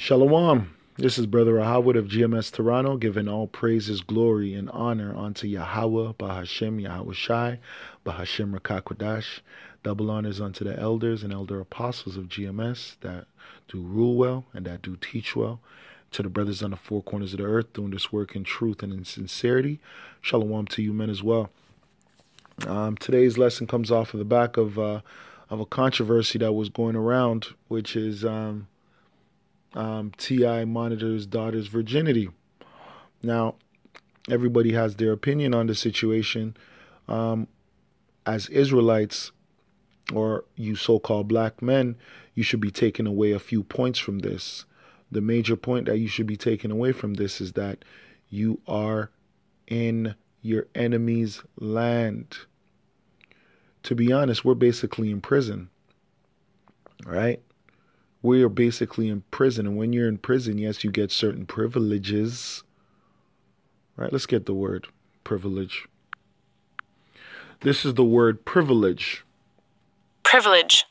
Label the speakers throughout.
Speaker 1: Shalom. This is Brother Ahawad of GMS Toronto, giving all praises, glory, and honor unto Yahweh, Bahashem, Yahweh Shai, Bahashem Rakakwadash. Double honors unto the elders and elder apostles of GMS that do rule well and that do teach well. To the brothers on the four corners of the earth doing this work in truth and in sincerity. Shalom to you men as well. Today's lesson comes off of the back of a controversy that was going around, which is T.I. monitors daughter's virginity. Now, everybody has their opinion on the situation. As Israelites, or you so-called black men, you should be taking away a few points from this. The major point that you should be taking away from this is that you are in your enemy's land. To be honest, we're basically in prison, right? We are basically in prison. And when you're in prison, yes, you get certain privileges, right? Let's get the word privilege. This is the word privilege.
Speaker 2: Privilege.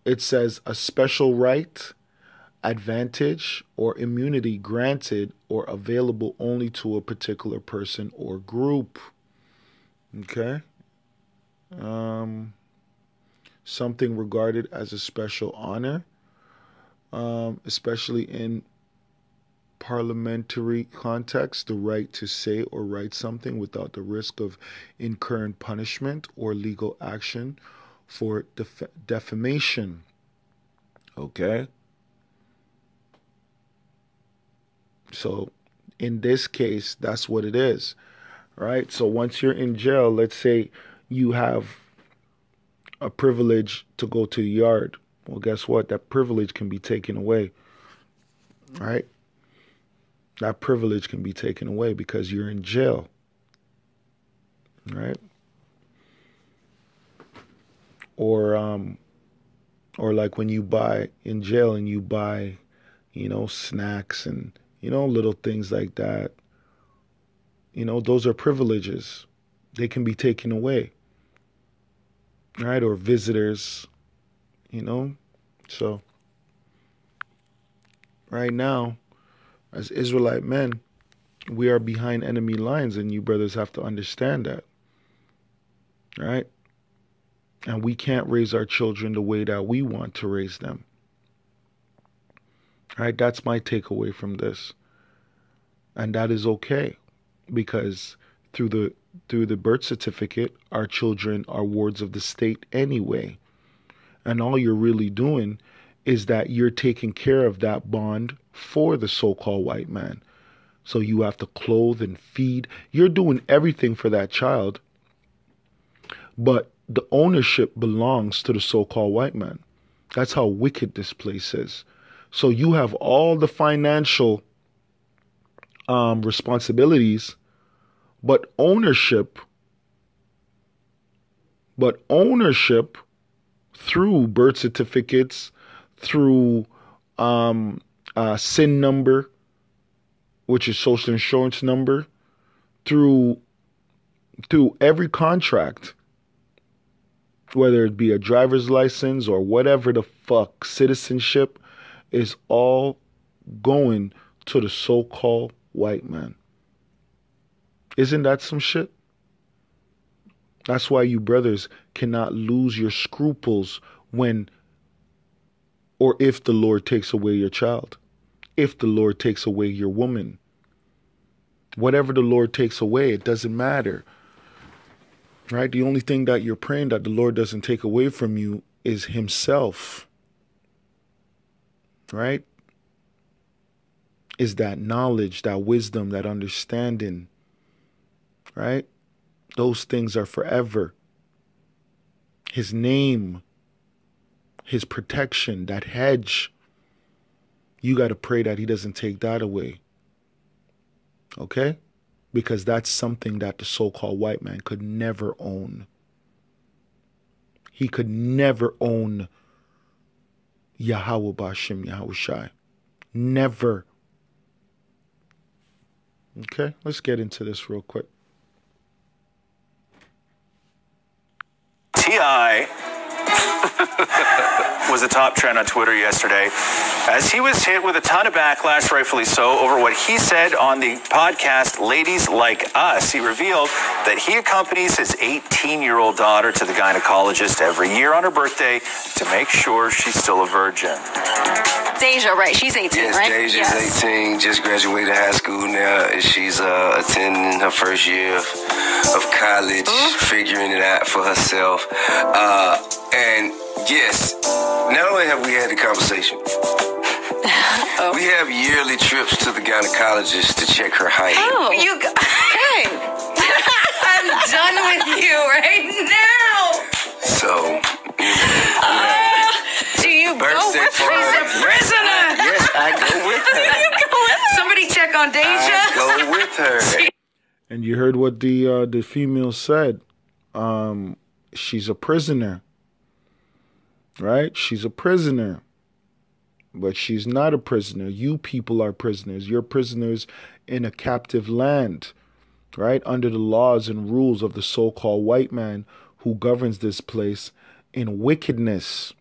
Speaker 1: It says a special right, advantage, or immunity granted or available only to a particular person or group. Okay? Something regarded as a special honor, especially in parliamentary context, the right to say or write something without the risk of incurring punishment or legal action for defamation. Okay? So in this case, that's what it is, right? So once you're in jail, let's say you have a privilege to go to the yard. Well, guess what? That privilege can be taken away, right? That privilege can be taken away because you're in jail, right? Or like when you buy in jail and you buy, snacks and, little things like that. Those are privileges. They can be taken away, right? Or visitors, So right now, as Israelite men, we are behind enemy lines, and you brothers have to understand that, right? And we can't raise our children the way that we want to raise them. Right? That's my takeaway from this. And that is okay, because through the birth certificate, our children are wards of the state anyway. And all you're really doing is that you're taking care of that bond for the so-called white man. So you have to clothe and feed. You're doing everything for that child, but the ownership belongs to the so-called white man. That's how wicked this place is. So you have all the financial responsibilities, but ownership through birth certificates, through SIN number, which is social insurance number, through every contract, whether it be a driver's license or whatever the fuck, citizenship, is all going to the so-called white man. Isn't that some shit? That's why you brothers cannot lose your scruples when or if the Lord takes away your child, if the Lord takes away your woman. Whatever the Lord takes away, it doesn't matter. Right? The only thing that you're praying that the Lord doesn't take away from you is himself. Right? Is that knowledge, that wisdom, that understanding. Right? Those things are forever. His name, his protection, that hedge. You got to pray that he doesn't take that away. Okay? Because that's something that the so-called white man could never own. He could never own Yahweh Bashim, Yahweh Shai. Never. Okay, let's get into this real quick.
Speaker 3: T.I. was a top trend on Twitter yesterday, as he was hit with a ton of backlash, rightfully so, over what he said on the podcast Ladies Like Us. He revealed that he accompanies his 18-year-old daughter to the gynecologist every year on her birthday to make sure she's still a virgin.
Speaker 2: Deja, right? She's 18,
Speaker 4: yes,
Speaker 2: right?
Speaker 4: Deja's 18, just graduated high school now. She's attending her first year of college, figuring it out for herself. And yes, not only have we had the conversation, we have yearly trips to the gynecologist to check her height.
Speaker 2: Oh, hey, I'm done with you right now.
Speaker 4: So,
Speaker 2: Do you go
Speaker 4: birthday
Speaker 2: with her? She's a prisoner.
Speaker 4: Yes, I go with her.
Speaker 2: You go with somebody check on Deja.
Speaker 4: I go with her.
Speaker 1: And you heard what the female said. She's a prisoner. Right? She's a prisoner. But she's not a prisoner. You people are prisoners. You're prisoners in a captive land. Right? Under the laws and rules of the so-called white man who governs this place in wickedness.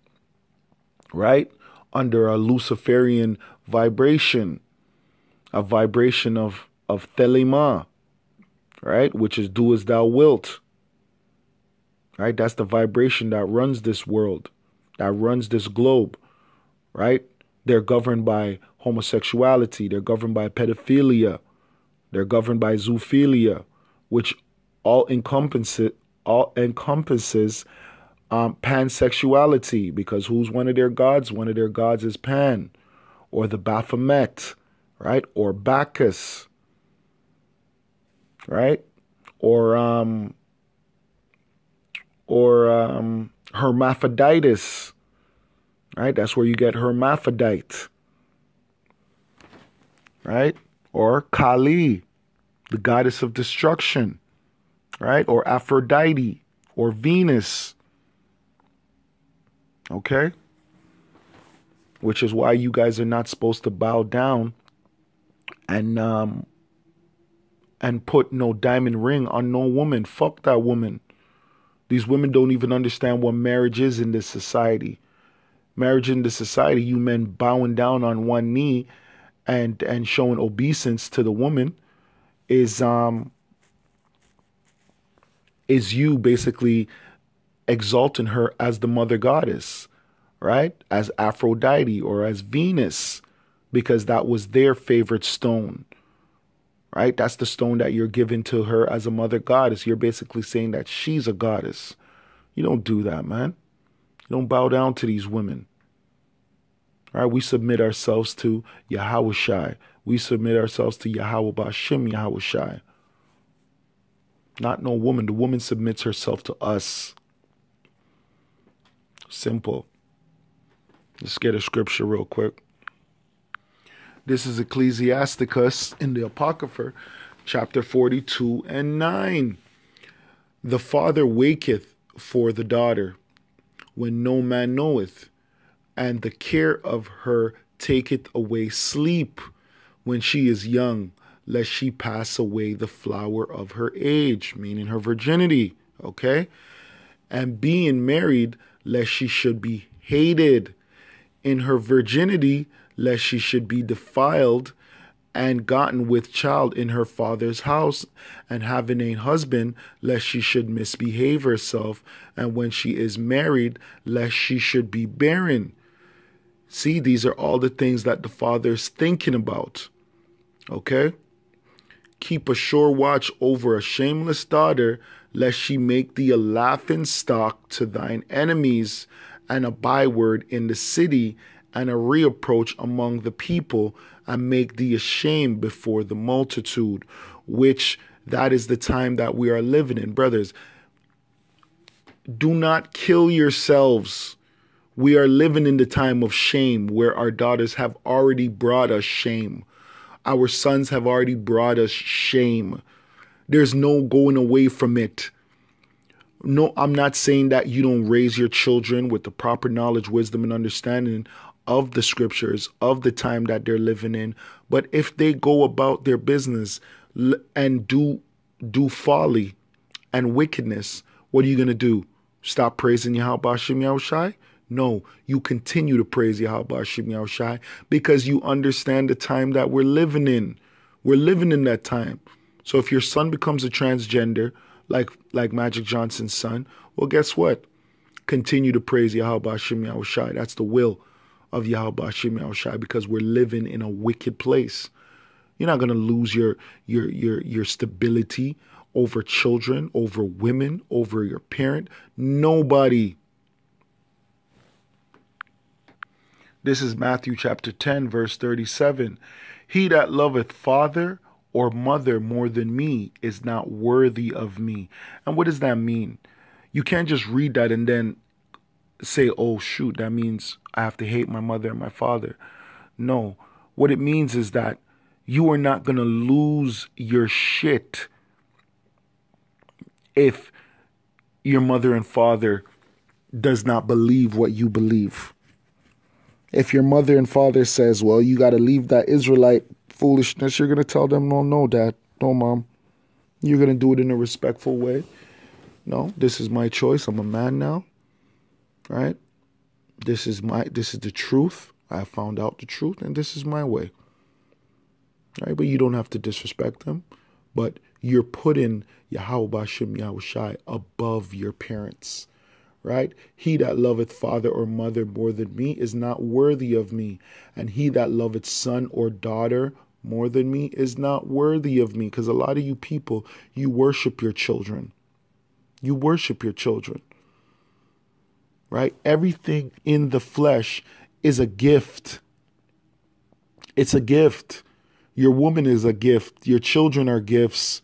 Speaker 1: Right? Under a Luciferian vibration. A vibration of Thelema. Right? Which is do as thou wilt. Right? That's the vibration that runs this world. That runs this globe, right? They're governed by homosexuality. They're governed by pedophilia. They're governed by zoophilia, which all encompasses pansexuality, because who's one of their gods? One of their gods is Pan, or the Baphomet, right? Or Bacchus, right? Or hermaphroditus, right? That's where you get hermaphrodite, right? Or Kali, the goddess of destruction, right? Or Aphrodite, or Venus, okay? Which is why you guys are not supposed to bow down and put no diamond ring on no woman. Fuck that woman. These women don't even understand what marriage is in this society. Marriage in this society, you men bowing down on one knee and showing obeisance to the woman is you basically exalting her as the mother goddess, right? As Aphrodite or as Venus, because that was their favorite stone. Right? That's the stone that you're giving to her as a mother goddess. You're basically saying that she's a goddess. You don't do that, man. You don't bow down to these women. All right? We submit ourselves to Yahushai. We submit ourselves to Yahweh Bashim Yahushai. Not no woman. The woman submits herself to us. Simple. Let's get a scripture real quick. This is Ecclesiasticus in the Apocrypha, chapter 42 and 9. The father waketh for the daughter, when no man knoweth, and the care of her taketh away sleep, when she is young, lest she pass away the flower of her age, meaning her virginity, okay? And being married, lest she should be hated. In her virginity, lest she should be defiled and gotten with child in her father's house, and having a husband, lest she should misbehave herself, and when she is married, lest she should be barren. See, these are all the things that the father is thinking about. Okay? Keep a sure watch over a shameless daughter, lest she make thee a laughing stock to thine enemies, and a byword in the city, and a reapproach among the people, and make thee ashamed before the multitude, which that is the time that we are living in. Brothers, do not kill yourselves. We are living in the time of shame, where our daughters have already brought us shame. Our sons have already brought us shame. There's no going away from it. No, I'm not saying that you don't raise your children with the proper knowledge, wisdom, and understanding of the scriptures, of the time that they're living in. But if they go about their business and do folly and wickedness, what are you going to do? Stop praising Yahweh Hashem Yahushai? No, you continue to praise Yahweh Hashem Yahushai because you understand the time that we're living in. We're living in that time. So if your son becomes a transgender, like Magic Johnson's son, well, guess what? Continue to praise Yahweh Hashem Yahushai. That's the will of Yahweh Hashem Yahushai because we're living in a wicked place. You're not going to lose your stability over children, over women, over your parent. Nobody. This is Matthew chapter 10, verse 37. He that loveth father or mother more than me is not worthy of me. And what does that mean? You can't just read that and then say, oh, shoot, that means I have to hate my mother and my father. No, what it means is that you are not going to lose your shit if your mother and father does not believe what you believe. If your mother and father says, well, you got to leave that Israelite foolishness, you're going to tell them, no, dad, no, mom. You're going to do it in a respectful way. No, this is my choice. I'm a man now, right? This is the truth. I found out the truth, and this is my way, right? But you don't have to disrespect them. But you're putting Yahweh Hashem Yahushai above your parents. Right? He that loveth father or mother more than me is not worthy of me. And he that loveth son or daughter more than me is not worthy of me. Because a lot of you people, you worship your children. You worship your children. Right? Everything in the flesh is a gift. It's a gift. Your woman is a gift. Your children are gifts.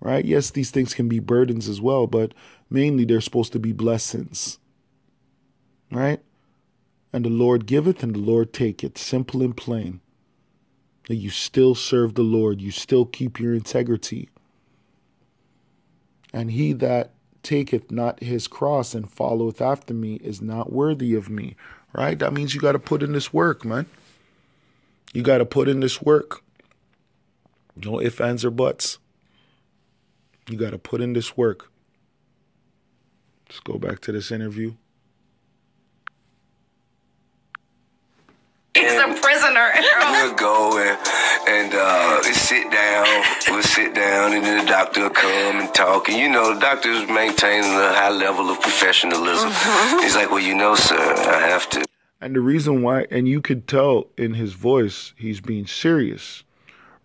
Speaker 1: Right? Yes, these things can be burdens as well, but mainly they're supposed to be blessings. Right? And the Lord giveth and the Lord taketh. Simple and plain. That you still serve the Lord. You still keep your integrity. And he that taketh not his cross and followeth after me is not worthy of me. Right? That means you got to put in this work, man. You got to put in this work. No ifs, ands, or buts. You got to put in this work. Let's go back to this interview.
Speaker 2: He's a prisoner.
Speaker 4: We'll go and sit down. We'll sit down, and then the doctor will come and talk. And, you know, the doctor's maintaining a high level of professionalism. He's like, well, you know, sir, I have to.
Speaker 1: And the reason why, and you could tell in his voice, he's being serious,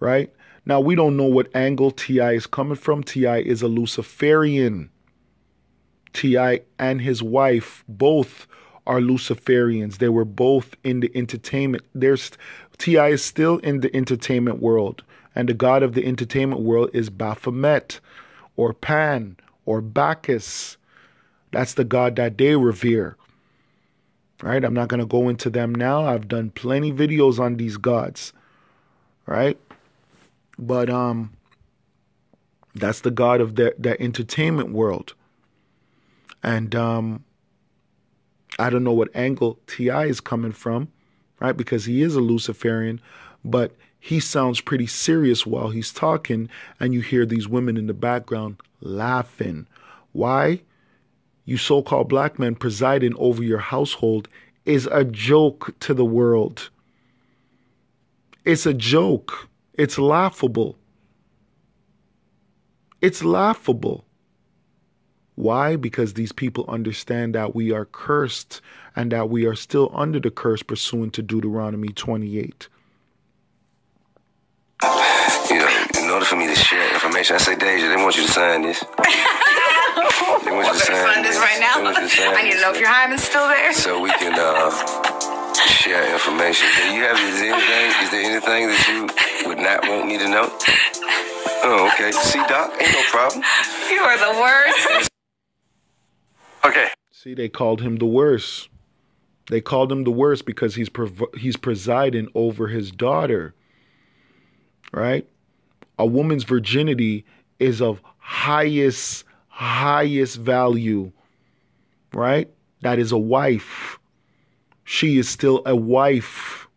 Speaker 1: right? Now, we don't know what angle T.I. is coming from. T.I. is a Luciferian. T.I. and his wife both are Luciferians. They were both in the entertainment. T.I. is still in the entertainment world. And the god of the entertainment world is Baphomet or Pan or Bacchus. That's the god that they revere. Right? I'm not going to go into them now. I've done plenty videos on these gods. Right? But that's the god of that entertainment world. And I don't know what angle T.I. is coming from, right? Because he is a Luciferian, but he sounds pretty serious while he's talking, and you hear these women in the background laughing. Why? You so-called black men presiding over your household is a joke to the world. It's a joke. It's laughable. It's laughable. Why? Because these people understand that we are cursed and that we are still under the curse pursuant to Deuteronomy 28.
Speaker 4: You know, in order for me to share information, I say, Deja, they want you to sign this. They want you to sign
Speaker 2: this right now. I need to know if your hymen's still there.
Speaker 4: So we can share information. Is there anything that you would not want me to know? Oh, okay. See, Doc, ain't no problem.
Speaker 2: You are the worst.
Speaker 3: Okay.
Speaker 1: See, they called him the worst. They called him the worst because he's presiding over his daughter. Right? A woman's virginity is of highest value. Right? That is a wife. She is still a wife.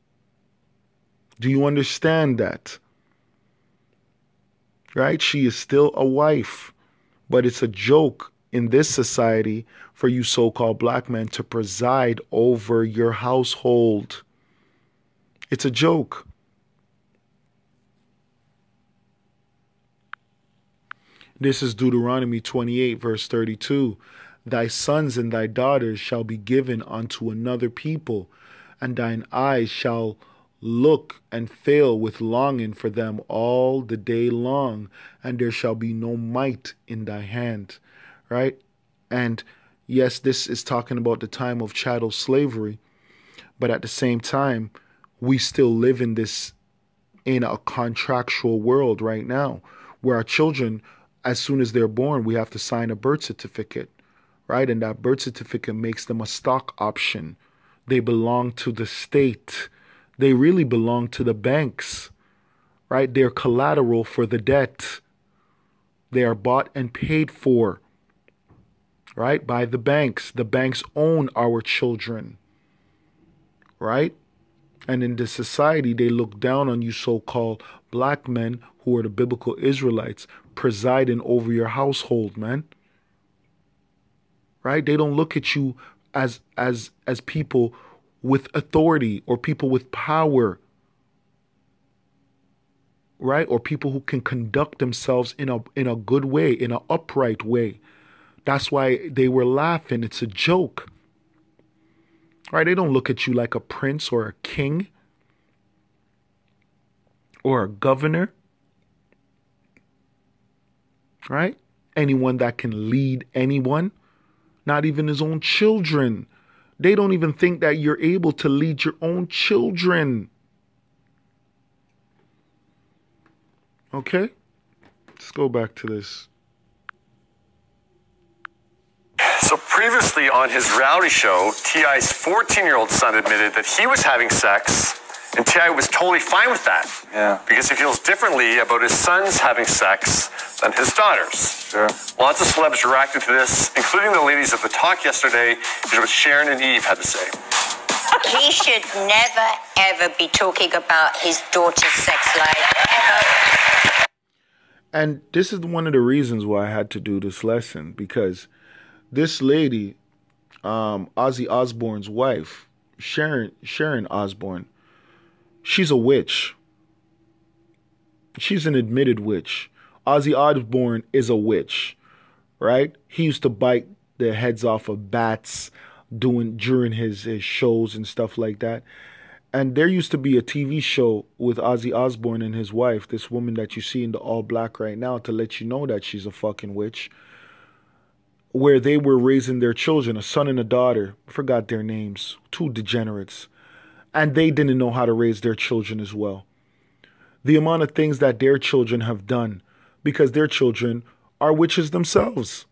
Speaker 1: Do you understand that? Right? She is still a wife. But it's a joke in this society for you so-called black men to preside over your household. It's a joke. This is Deuteronomy 28, verse 32. Thy sons and thy daughters shall be given unto another people, and thine eyes shall look and fail with longing for them all the day long, and there shall be no might in thy hand. Right? And yes, this is talking about the time of chattel slavery, but at the same time, we still live in a contractual world right now, where our children, as soon as they're born, we have to sign a birth certificate, right? And that birth certificate makes them a stock option. They belong to the state. They really belong to the banks, right? They're collateral for the debt. They are bought and paid for, right? By the banks. The banks own our children, right? And in this society, they look down on you so-called black men who are the biblical Israelites presiding over your household, man. Right? They don't look at you as people with authority or people with power, right? Or people who can conduct themselves in a good way, in an upright way. That's why they were laughing. It's a joke. Right? They don't look at you like a prince or a king or a governor. Right? Anyone that can lead anyone, not even his own children. They don't even think that you're able to lead your own children. Okay? Let's go back to this.
Speaker 3: So previously on his reality show, T.I.'s 14-year-old son admitted that he was having sex, and T.I. was totally fine with that. Yeah. Because he feels differently about his sons having sex than his daughters. Sure. Lots of celebs reacted to this, including the ladies at the talk yesterday. Here's what Sharon and Eve had to say.
Speaker 5: He should never, ever be talking about his daughter's sex life, ever.
Speaker 1: And this is one of the reasons why I had to do this lesson, because this lady, Ozzy Osbourne's wife, Sharon Osbourne, she's a witch. She's an admitted witch. Ozzy Osbourne is a witch, right? He used to bite the heads off of bats during his shows and stuff like that. And there used to be a TV show with Ozzy Osbourne and his wife, this woman that you see in the all black right now, to let you know that she's a fucking witch, where they were raising their children, a son and a daughter. I forgot their names, two degenerates. And they didn't know how to raise their children as well. The amount of things that their children have done, because their children are witches themselves,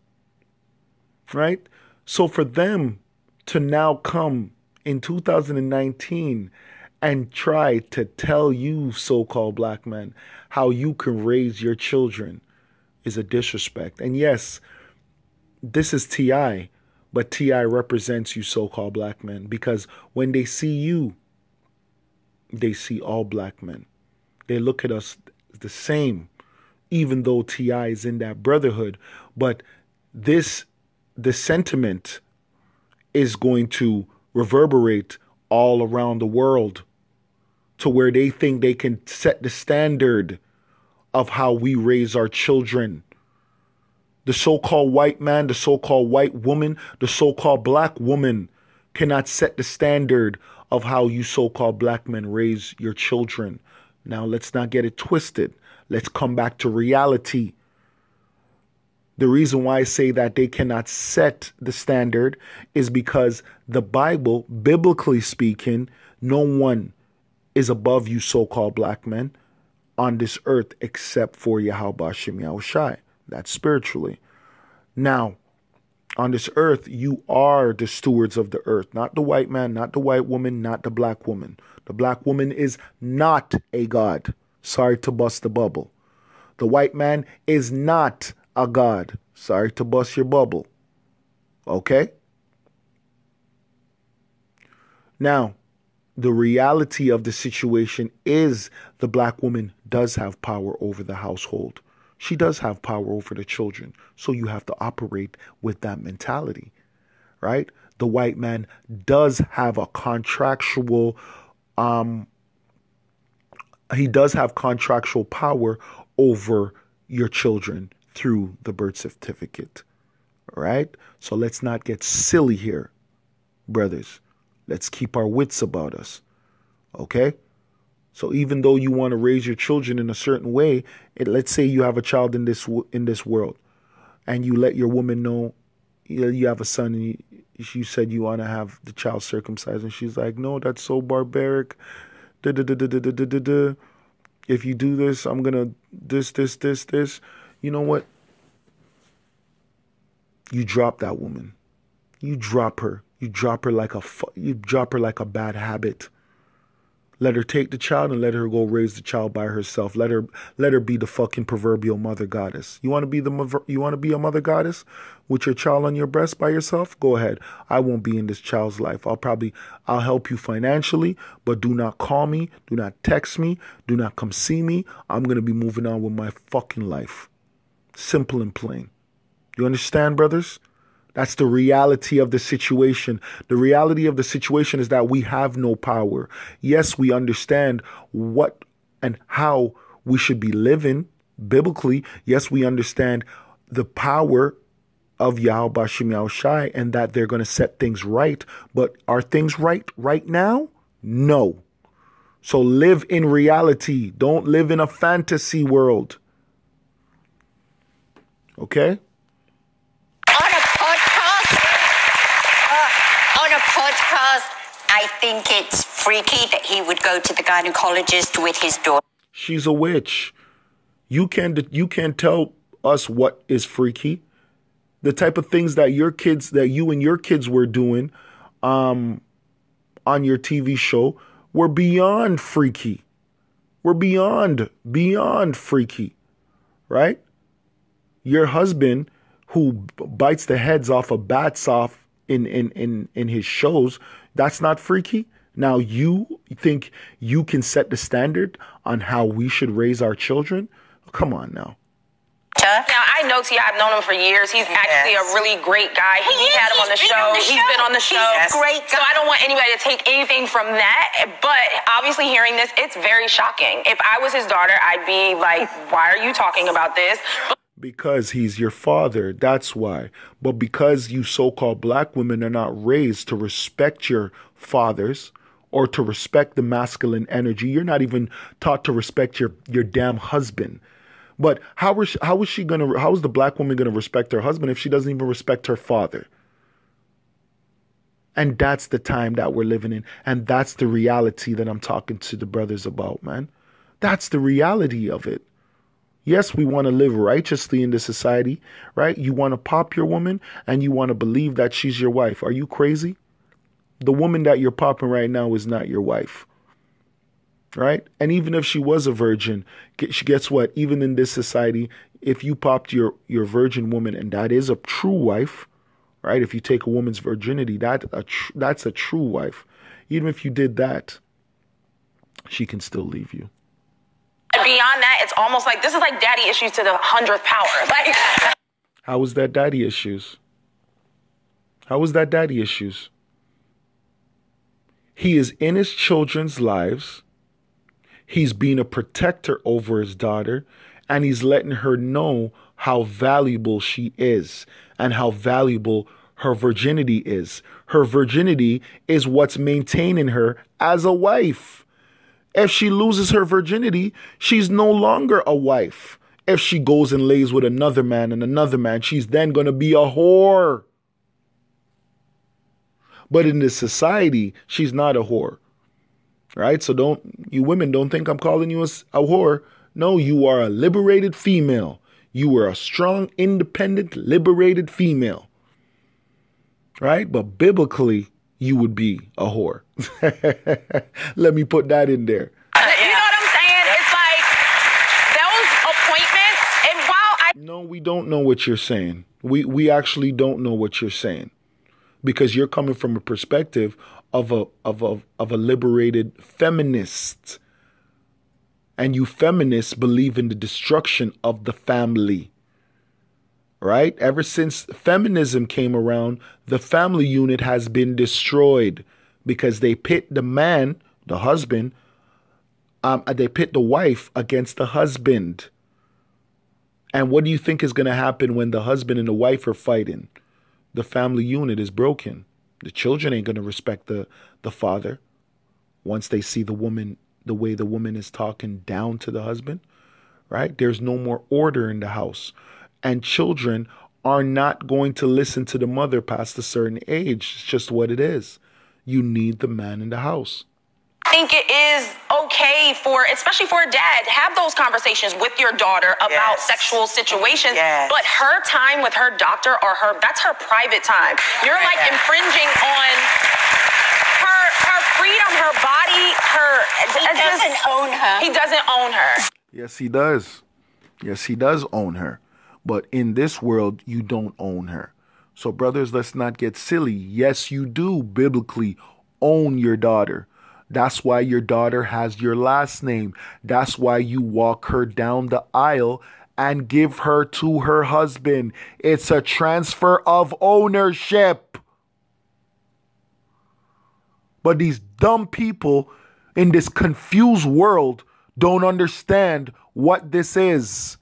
Speaker 1: right? So for them to now come in 2019 and try to tell you so-called black men how you can raise your children is a disrespect. And yes, this is T.I., but T.I. represents you so-called black men, because when they see you, they see all black men. They look at us the same, even though T.I. is in that brotherhood. But the sentiment is going to reverberate all around the world to where they think they can set the standard of how we raise our children. The so-called white man, the so-called white woman, the so-called black woman cannot set the standard of how you so-called black men raise your children. Now, let's not get it twisted. Let's come back to reality. The reason why I say that they cannot set the standard is because the Bible, biblically speaking, no one is above you so-called black men on this earth except for Yahweh Shem Yahushai. That's spiritually. Now, on this earth, you are the stewards of the earth, not the white man, not the white woman, not the black woman. The black woman is not a god. Sorry to bust the bubble. The white man is not a god. Sorry to bust your bubble. Okay? Now, the reality of the situation is the black woman does have power over the household. She does have power over the children. So you have to operate with that mentality, right? The white man does have a contractual, he does have contractual power over your children through the birth certificate, right? So let's not get silly here, brothers. Let's keep our wits about us, okay? So even though you want to raise your children in a certain way, let's say you have a child in this world, and you let your woman know you have a son, and you said you want to have the child circumcised, and she's like, no, that's so barbaric. Da, da, da, da, da, da, da, da. If you do this, I'm gonna this. You know what? You drop that woman. You drop her. You drop her like a bad habit. Let her take the child and let her go raise the child by herself. Let her be the fucking proverbial mother goddess. You want to be a mother goddess with your child on your breast by yourself? Go ahead. I won't be in this child's life. I'll help you financially, but do not call me, do not text me, do not come see me. I'm going to be moving on with my fucking life. Simple and plain. You understand, brothers? That's the reality of the situation. The reality of the situation is that we have no power. Yes, we understand what and how we should be living biblically. Yes, we understand the power of Yahweh Bashim Yahushai and that they're going to set things right. But are things right now? No. So live in reality. Don't live in a fantasy world. Okay?
Speaker 5: I think it's freaky that he would go to the gynecologist with his daughter.
Speaker 1: She's a witch. You can't tell us what is freaky. The type of things that you and your kids were doing on your TV show were beyond freaky. We're beyond freaky, right? Your husband who bites the heads off of bats off in his shows, that's not freaky. Now you think you can set the standard on how we should raise our children? Come on now.
Speaker 2: Now, I know T. I've known him for years. He's actually a really great guy. We've had him on the show. He's been on the show.
Speaker 5: He's a great guy.
Speaker 2: So I don't want anybody to take anything from that. But obviously hearing this, it's very shocking. If I was his daughter, I'd be like, why are you talking about this?
Speaker 1: Because he's your father, that's why. But because you so-called black women are not raised to respect your fathers or to respect the masculine energy, you're not even taught to respect your damn husband. But how is the black woman gonna respect her husband if she doesn't even respect her father? And that's the time that we're living in, and that's the reality that I'm talking to the brothers about, man. That's the reality of it. Yes, we want to live righteously in this society, right? You want to pop your woman and you want to believe that she's your wife. Are you crazy? The woman that you're popping right now is not your wife, right? And even if she was a virgin, guess what? Even in this society, if you popped your virgin woman and that is a true wife, right? If you take a woman's virginity, that's a true wife. Even if you did that, she can still leave you.
Speaker 2: Beyond that, it's almost like this is like daddy issues to the 100th power. Like,
Speaker 1: how is that daddy issues? How is that daddy issues? He is in his children's lives. He's being a protector over his daughter, and he's letting her know how valuable she is and how valuable her virginity is. Her virginity is what's maintaining her as a wife. If she loses her virginity, she's no longer a wife. If she goes and lays with another man, she's then going to be a whore. But in this society, she's not a whore. Right? So you women don't think I'm calling you a whore. No, you are a liberated female. You are a strong, independent, liberated female. Right? But biblically, you would be a whore. Let me put that in there.
Speaker 2: you know what I'm saying? It's like those appointments, and while
Speaker 1: No, we don't know what you're saying. We actually don't know what you're saying. Because you're coming from a perspective of a liberated feminist. And you feminists believe in the destruction of the family. Right? Ever since feminism came around, the family unit has been destroyed because they pit the man, the husband, they pit the wife against the husband. And what do you think is going to happen when the husband and the wife are fighting? The family unit is broken. The children ain't going to respect the father once they see the woman, the way the woman is talking down to the husband, right? There's no more order in the house. And children are not going to listen to the mother past a certain age. It's just what it is. You need the man in the house.
Speaker 2: I think it is okay for, especially for a dad, to have those conversations with your daughter about sexual situations. But her time with her doctor or that's her private time. You're like infringing on her freedom, her body,
Speaker 5: He doesn't own her.
Speaker 2: He doesn't own her.
Speaker 1: Yes, he does. Yes, he does own her. But in this world, you don't own her. So brothers, let's not get silly. Yes, you do biblically own your daughter. That's why your daughter has your last name. That's why you walk her down the aisle and give her to her husband. It's a transfer of ownership. But these dumb people in this confused world don't understand what this is.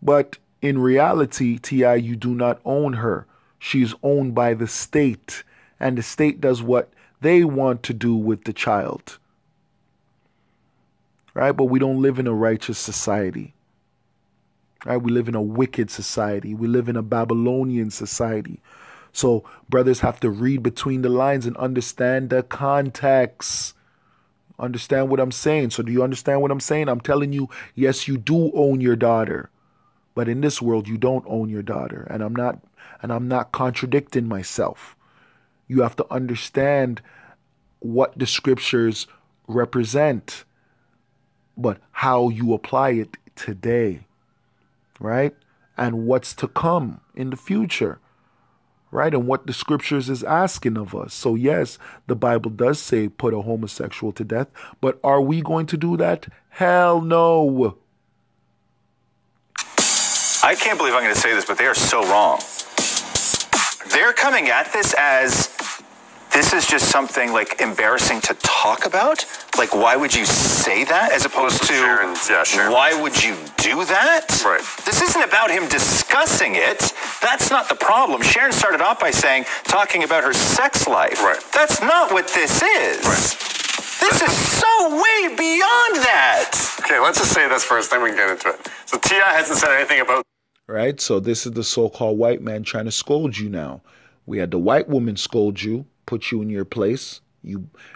Speaker 1: But in reality, T.I., you do not own her. She's owned by the state. And the state does what they want to do with the child. Right? But we don't live in a righteous society. Right? We live in a wicked society. We live in a Babylonian society. So brothers have to read between the lines and understand the context. Understand what I'm saying. So do you understand what I'm saying? I'm telling you, yes, you do own your daughter. But in this world, you don't own your daughter. And I'm not contradicting myself. You have to understand what the scriptures represent, but how you apply it today, right? And what's to come in the future, right? And what the scriptures is asking of us. So yes, the Bible does say put a homosexual to death, but are we going to do that? Hell no.
Speaker 3: I can't believe I'm going to say this, but they are so wrong. They're coming at this as this is just something like embarrassing to talk about. Like, why would you say that as opposed to why would you do that?
Speaker 6: Right.
Speaker 3: This isn't about him discussing it. That's not the problem. Sharon started off by talking about her sex life.
Speaker 6: Right.
Speaker 3: That's not what this is.
Speaker 6: Right.
Speaker 3: This is so way beyond that.
Speaker 6: Okay, let's just say this first, then we can get into it. So T.I. hasn't said anything about...
Speaker 1: Right? So this is the so-called white man trying to scold you now. We had the white woman scold you, put you in your place,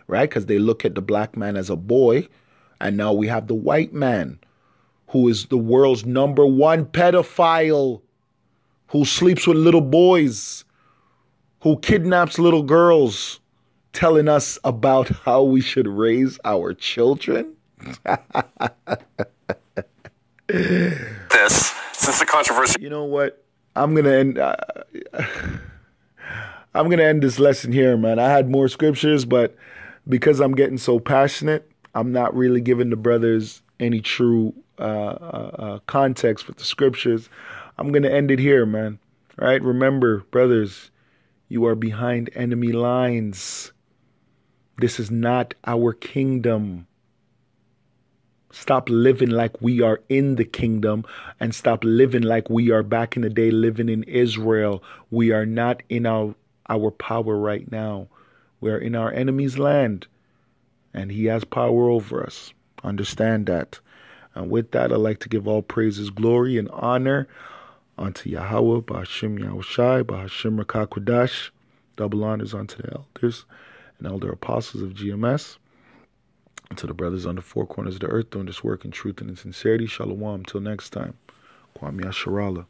Speaker 1: right? Because they look at the black man as a boy. And now we have the white man who is the world's #1 pedophile, who sleeps with little boys, who kidnaps little girls, telling us about how we should raise our children.
Speaker 6: This, since the controversy...
Speaker 1: You know what? I'm going to end this lesson here, man. I had more scriptures, but because I'm getting so passionate, I'm not really giving the brothers any true context with the scriptures. I'm going to end it here, man. All right? Remember, brothers, you are behind enemy lines. This is not our kingdom. Stop living like we are in the kingdom and stop living like we are back in the day living in Israel. We are not in our power right now. We are in our enemy's land and he has power over us. Understand that. And with that, I'd like to give all praises, glory, and honor unto Yahweh, Ba'ashim Yahushai, Ba'ashim Rakakwadash. Double honors unto the elders and elder apostles of GMS. And to the brothers on the four corners of the earth doing this work in truth and in sincerity. Shalom. Till next time. Kwame Asharala.